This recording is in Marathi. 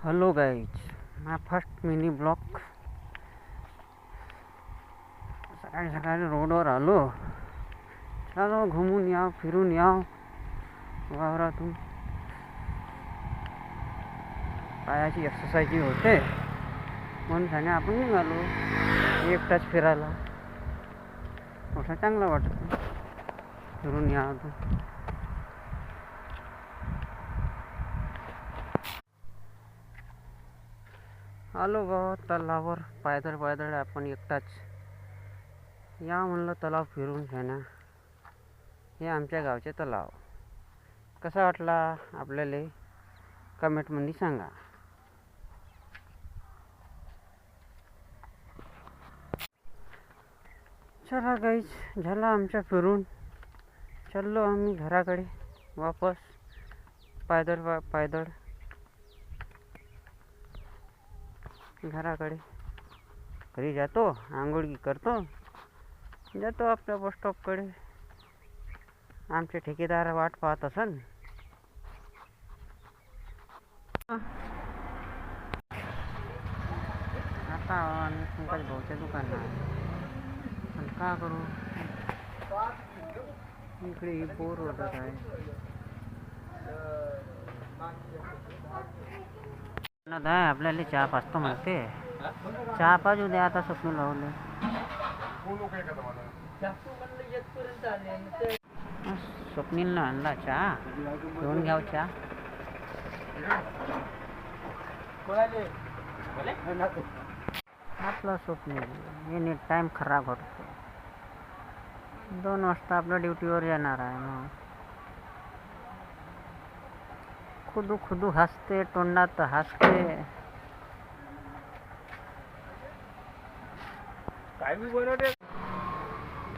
हॅलो गाईज, माझा फर्स्ट मिनी ब्लॉग. सकाळी सकाळी रोडवर आलो. चलो घुमून याव, फिरून याव वावरातून. पायाची एक्सरसाइज होते म्हणून त्याने आपण निघालो एकटाच फिरायला. मोठा चांगला वाटत फिरून यावं. आलो गावात तलावावर पायदळ पायदळ आपण एकटाच. या म्हणलं तलाव फिरून घ्या. हे आमच्या गावचे तलाव. कसा वाटला आपल्याला कमेंटमध्ये सांगा. चला गाईज, झाला आमच्या फिरून. चाललो आम्ही घराकडे वापस पायदळ पायदळ घराकडे. घरी जातो, आंघोळी करतो, जातो आपल्या बस स्टॉपकडे. आमचे ठेकेदार वाट पाहत असन. आता आम्ही पंकज भाऊच्या दुकानात. पण का करू, इकडे ही बोर होत आहे. आपल्याला चहा पाजतो म्हणते. चहा पाजू द्या आता. स्वप्न लावले स्वप्नीलनं आणला चहा. घेऊन घ्याव चहा. आपला स्वप्नील याने टाइम खराब होतो. 2 वाजता आपल्या ड्युटीवर येणार आहे. मग खुदू खुदू हसते, तोंडात हसते. काय बी बनवते.